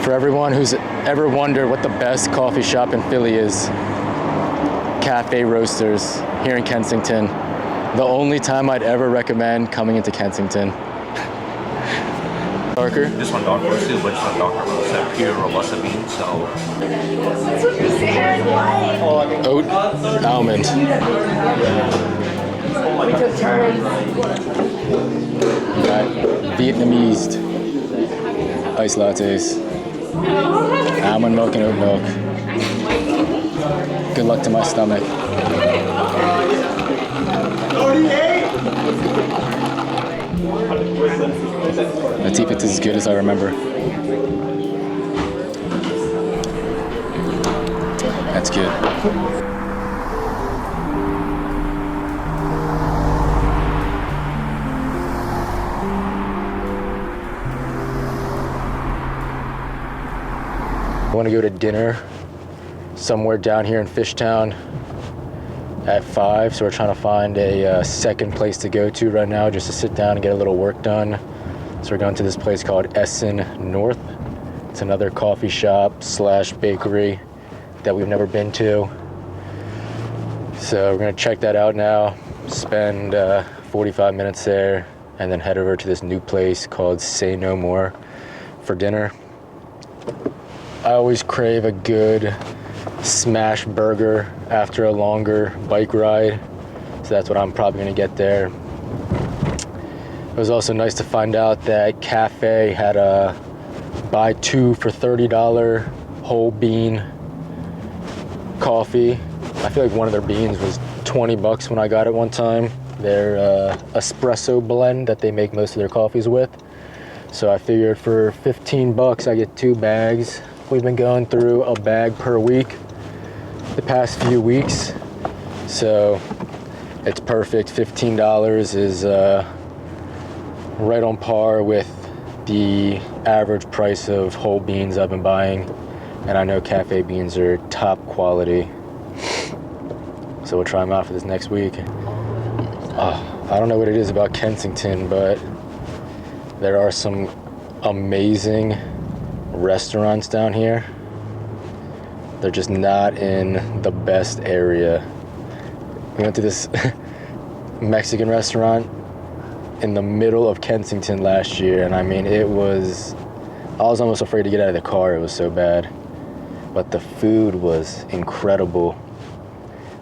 For everyone who's ever wondered what the best coffee shop in Philly is, Caphe Roasters here in Kensington. The only time I'd ever recommend coming into Kensington. Darker? This one dark roasted, but this one darker roasted, pure robusta bean, so. Oat, almond. Got Vietnamese iced lattes. Almond milk and oat milk. Good luck to my stomach. Let's see if it's as good as I remember. That's good. I want to go to dinner somewhere down here in Fishtown at 5, so we're trying to find a second place to go to right now just to sit down and get a little work done. So we're going to this place called Essen North. It's another coffee shop / bakery that we've never been to. So we're gonna check that out now, spend 45 minutes there, and then head over to this new place called Say No More for dinner. I always crave a good smash burger after a longer bike ride, so that's what I'm probably gonna get there. It was also nice to find out that Caphe had a buy 2 for $30 whole bean coffee. I feel like one of their beans was 20 bucks when I got it one time. Their espresso blend that they make most of their coffees with. So I figured for 15 bucks I get 2 bags. We've been going through a bag per week the past few weeks, so it's perfect. $15 is right on par with the average price of whole beans I've been buying, and I know Caphe beans are top quality, so we'll try them out for this next week. I don't know what it is about Kensington, but there are some amazing restaurants down here. They're just not in the best area. We went to this Mexican restaurant in the middle of Kensington last year, and I mean, I was almost afraid to get out of the car. It was so bad. But the food was incredible.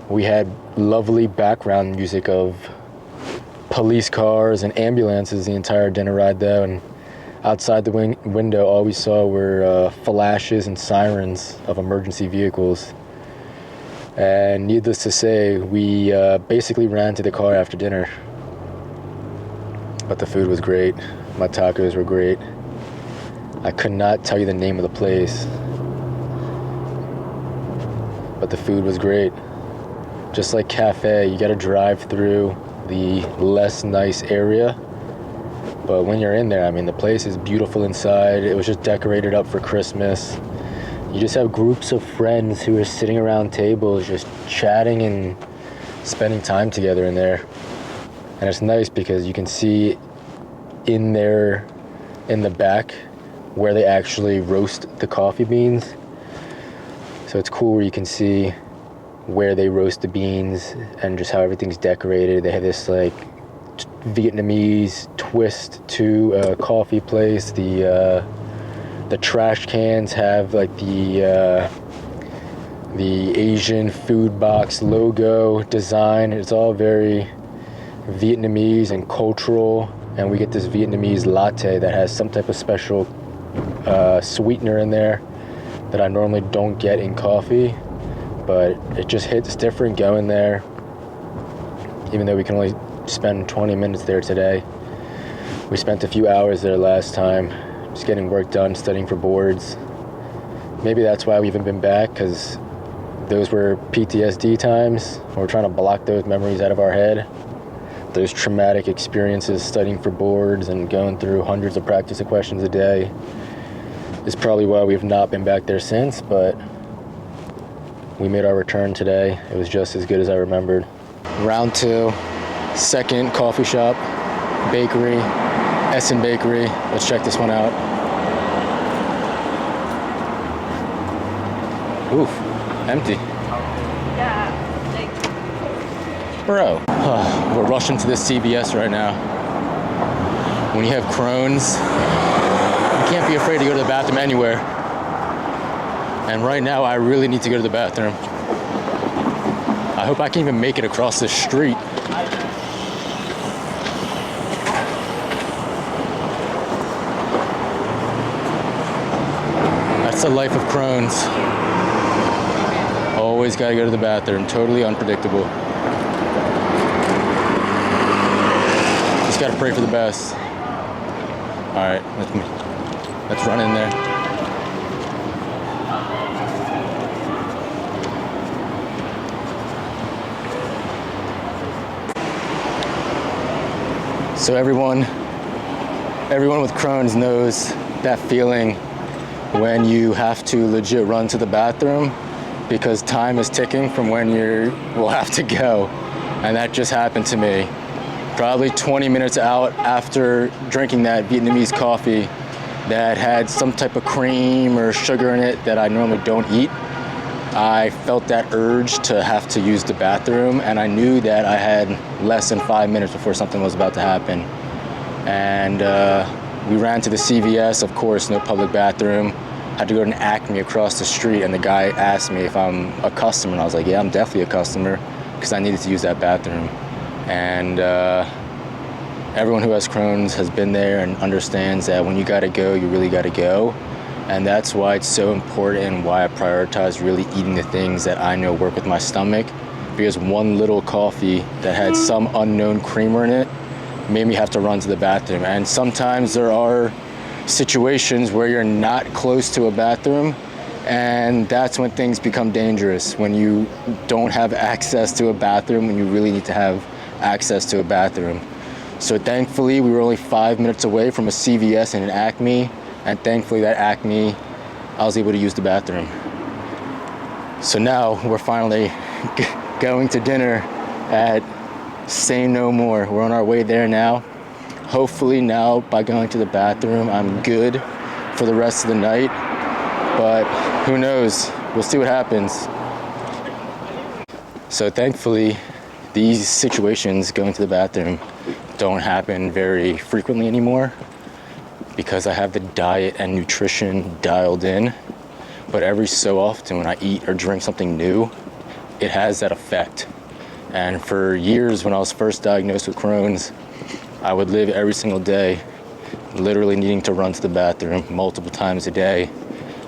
We had lovely background music of police cars and ambulances the entire dinner ride though, and outside the window all we saw were flashes and sirens of emergency vehicles. And needless to say, we basically ran to the car after dinner. But the food was great. My tacos were great. I could not tell you the name of the place, but the food was great. Just like Caphe, you gotta drive through the less nice area, but when you're in there, I mean, the place is beautiful inside. It was just decorated up for Christmas. You just have groups of friends who are sitting around tables just chatting and spending time together in there. And it's nice because you can see in there in the back where they actually roast the coffee beans. So it's cool where you can see where they roast the beans and just how everything's decorated. They have this like Vietnamese twist to a coffee place. The trash cans have like the Asian food box logo design. It's all very Vietnamese and cultural, and we get this Vietnamese latte that has some type of special sweetener in there that I normally don't get in coffee, but it just hits different going there, even though we can only spend 20 minutes there today. We spent a few hours there last time just getting work done, studying for boards. Maybe that's why we haven't been back, because those were PTSD times. We're trying to block those memories out of our head. Those traumatic experiences studying for boards and going through hundreds of practice questions a day is probably why we've not been back there since, but we made our return today. It was just as good as I remembered. Round 2, second coffee shop, bakery, Essen Bakery. Let's check this one out. Oof, empty. Yeah, Bro, we're rushing to this CVS right now. When you have Crohn's, you can't be afraid to go to the bathroom anywhere. And right now, I really need to go to the bathroom. I hope I can even make it across this street. That's the life of Crohn's. Always gotta go to the bathroom. Totally unpredictable. Just gotta pray for the best. All right, let's run in there. So everyone with Crohn's knows that feeling when you have to legit run to the bathroom because time is ticking from when you will have to go. And that just happened to me. Probably 20 minutes out after drinking that Vietnamese coffee that had some type of cream or sugar in it that I normally don't eat, I felt that urge to have to use the bathroom, and I knew that I had less than 5 minutes before something was about to happen. And we ran to the CVS, of course, no public bathroom. Had to go to an Acme across the street, and the guy asked me if I'm a customer, and I was like, yeah, I'm definitely a customer, because I needed to use that bathroom. And everyone who has Crohn's has been there and understands that when you gotta go, you really gotta go. And that's why it's so important and why I prioritize really eating the things that I know work with my stomach, because one little coffee that had some unknown creamer in it made me have to run to the bathroom. And sometimes there are situations where you're not close to a bathroom, and that's when things become dangerous, when you don't have access to a bathroom, when you really need to have access to a bathroom. So thankfully, we were only 5 minutes away from a CVS and an Acme, and thankfully that Acme, I was able to use the bathroom. So now we're finally going to dinner at Say No More. We're on our way there now. Hopefully now, by going to the bathroom, I'm good for the rest of the night, but who knows? We'll see what happens. So thankfully, these situations, going to the bathroom, don't happen very frequently anymore because I have the diet and nutrition dialed in. But every so often when I eat or drink something new, it has that effect. And for years when I was first diagnosed with Crohn's, I would live every single day literally needing to run to the bathroom multiple times a day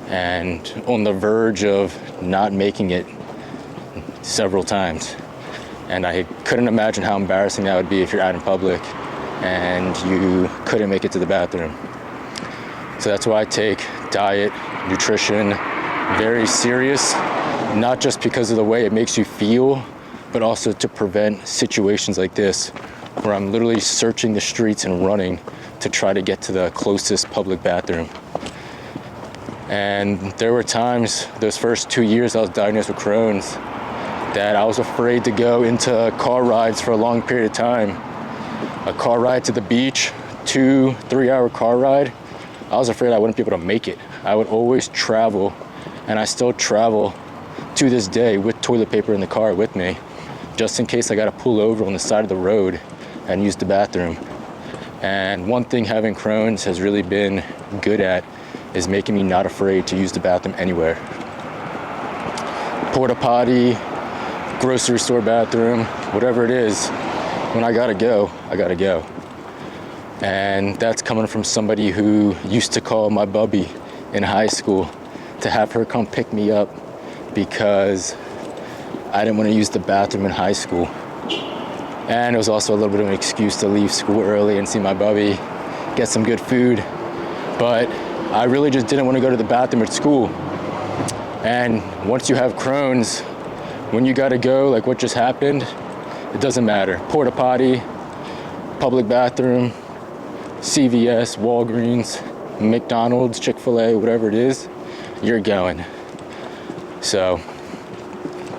and on the verge of not making it several times. And I couldn't imagine how embarrassing that would be if you're out in public and you couldn't make it to the bathroom. So that's why I take diet, nutrition very serious, not just because of the way it makes you feel, but also to prevent situations like this where I'm literally searching the streets and running to try to get to the closest public bathroom. And there were times, those first 2 years I was diagnosed with Crohn's, that I was afraid to go into car rides for a long period of time. A car ride to the beach, 2-3 hour car ride, I was afraid I wouldn't be able to make it. I would always travel, and I still travel to this day with toilet paper in the car with me, just in case I gotta pull over on the side of the road and use the bathroom. And one thing having Crohn's has really been good at is making me not afraid to use the bathroom anywhere. Porta potty, grocery store bathroom, whatever it is, when I gotta go, I gotta go. And that's coming from somebody who used to call my bubby in high school to have her come pick me up because I didn't want to use the bathroom in high school. And it was also a little bit of an excuse to leave school early and see my bubby, get some good food. But I really just didn't want to go to the bathroom at school. And once you have Crohn's, when you gotta go, like what just happened, it doesn't matter. Porta potty, public bathroom, CVS, Walgreens, McDonald's, Chick-fil-A, whatever it is, you're going. So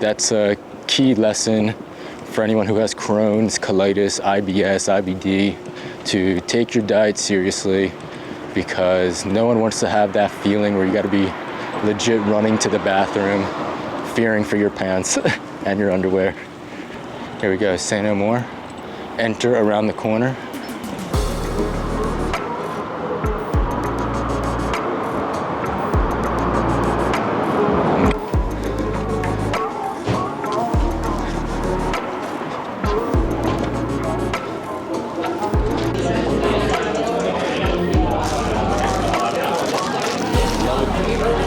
that's a key lesson for anyone who has Crohn's, colitis, IBS, IBD, to take your diet seriously, because no one wants to have that feeling where you gotta be legit running to the bathroom fearing for your pants and your underwear. Here we go, say no more. Enter around the corner.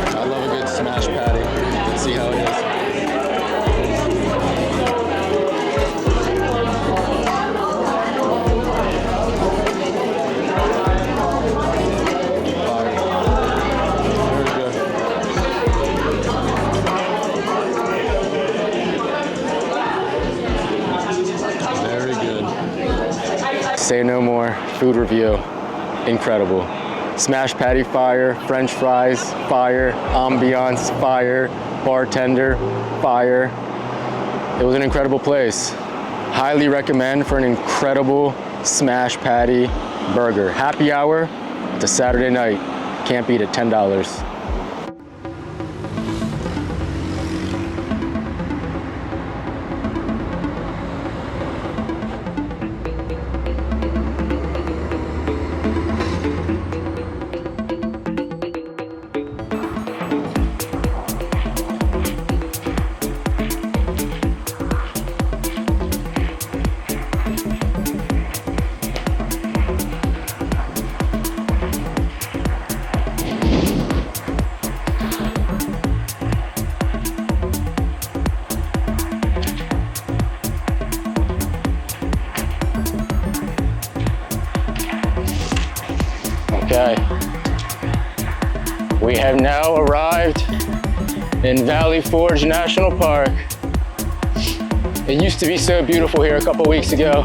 I love a good smash patty. Let's see how it is. Very good. Say no more. Food review. Incredible. Smash patty fire, French fries fire, ambiance fire, bartender fire. It was an incredible place. Highly recommend for an incredible smash patty burger. Happy hour, it's a Saturday night. Can't beat it, $10. Okay, we have now arrived in Valley Forge National Park. It used to be so beautiful here a couple weeks ago.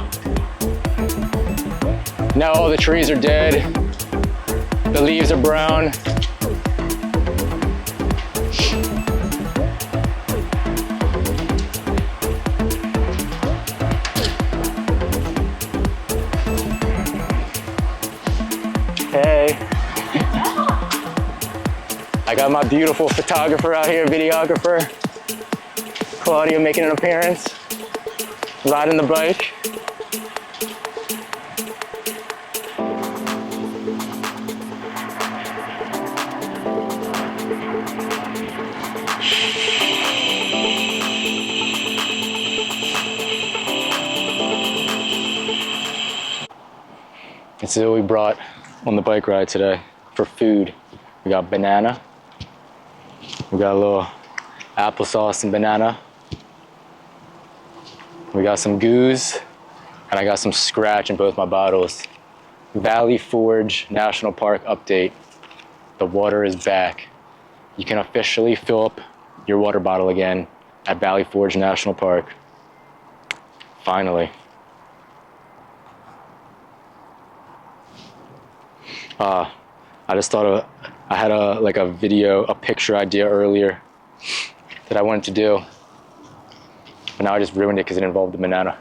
Now all the trees are dead, the leaves are brown. Hey, I got my beautiful photographer out here, videographer, Claudia making an appearance, riding the bike. This is what we brought on the bike ride today for food. We got banana. We got a little applesauce and banana. We got some goose, and I got some scratch in both my bottles. Valley Forge National Park update. The water is back. You can officially fill up your water bottle again at Valley Forge National Park. Finally. I just thought of, I had a picture idea earlier that I wanted to do, but now I just ruined it because it involved the banana.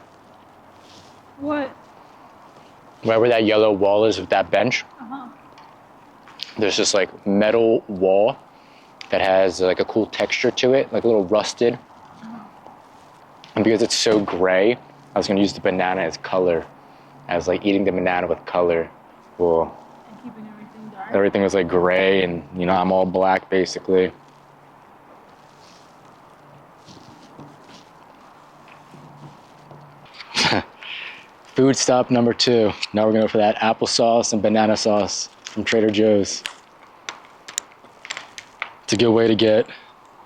What? Right where that yellow wall is with that bench, there's this like metal wall that has like a cool texture to it, like a little rusted. And because it's so gray, I was gonna use the banana as color, as like eating the banana with color. Well, Keeping everything dark. everything was like gray, and you know, I'm all black basically. Food stop number 2. Now we're going for that applesauce and banana sauce from Trader Joe's. It's a good way to get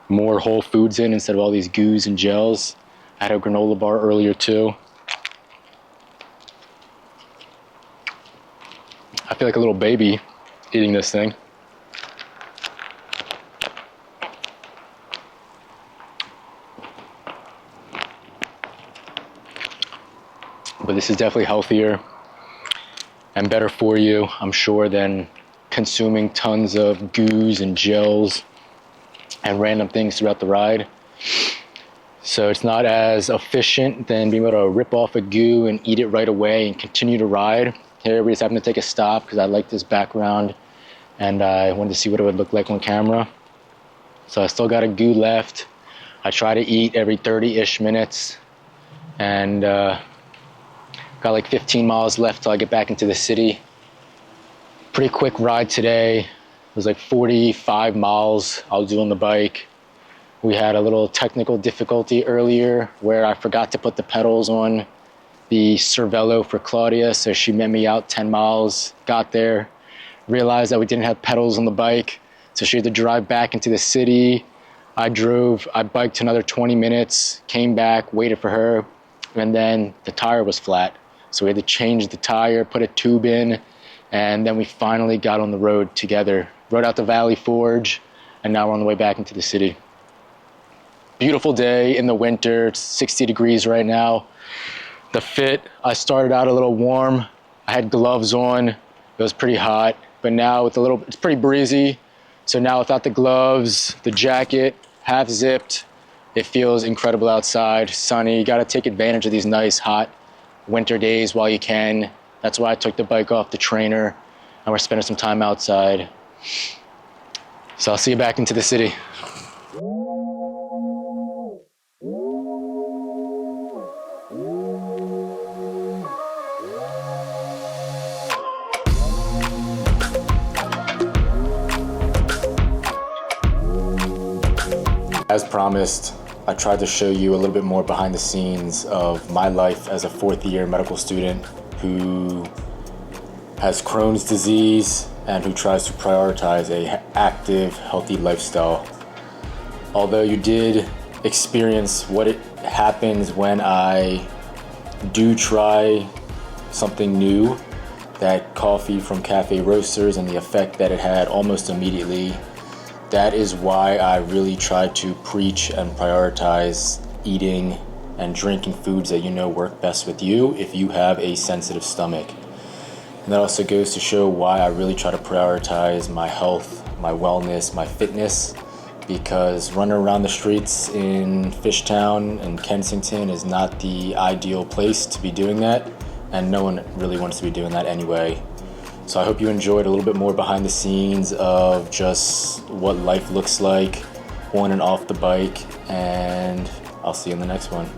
more whole foods in instead of all these goos and gels. I had a granola bar earlier too. I feel like a little baby eating this thing. But this is definitely healthier and better for you, I'm sure, than consuming tons of goos and gels and random things throughout the ride. So it's not as efficient than being able to rip off a goo and eat it right away and continue to ride. Here we're just having to take a stop because I like this background and I wanted to see what it would look like on camera. So I still got a goo left. I try to eat every 30-ish minutes, and got like 15 miles left till I get back into the city. Pretty quick ride today. It was like 45 miles I was doing the bike. We had a little technical difficulty earlier where I forgot to put the pedals on the Cervelo for Claudia, so she met me out 10 miles, got there, realized that we didn't have pedals on the bike, so she had to drive back into the city. I biked another 20 minutes, came back, waited for her, and then the tire was flat. So we had to change the tire, put a tube in, and then we finally got on the road together. Rode out to Valley Forge, and now we're on the way back into the city. Beautiful day in the winter, it's 60 degrees right now. The fit, I started out a little warm. I had gloves on, it was pretty hot, but now it's pretty breezy. So now without the gloves, the jacket, half zipped, it feels incredible outside, sunny. You gotta take advantage of these nice hot winter days while you can. That's why I took the bike off the trainer and we're spending some time outside. So I'll see you back into the city. As promised, I tried to show you a little bit more behind the scenes of my life as a fourth-year medical student who has Crohn's disease and who tries to prioritize an active, healthy lifestyle. Although you did experience what it happens when I do try something new, that coffee from Caphe Roasters and the effect that it had almost immediately, that is why I really try to preach and prioritize eating and drinking foods that you know work best with you if you have a sensitive stomach. And that also goes to show why I really try to prioritize my health, my wellness, my fitness, because running around the streets in Fishtown and Kensington is not the ideal place to be doing that, and no one really wants to be doing that anyway. So I hope you enjoyed a little bit more behind the scenes of just what life looks like on and off the bike, and I'll see you in the next one.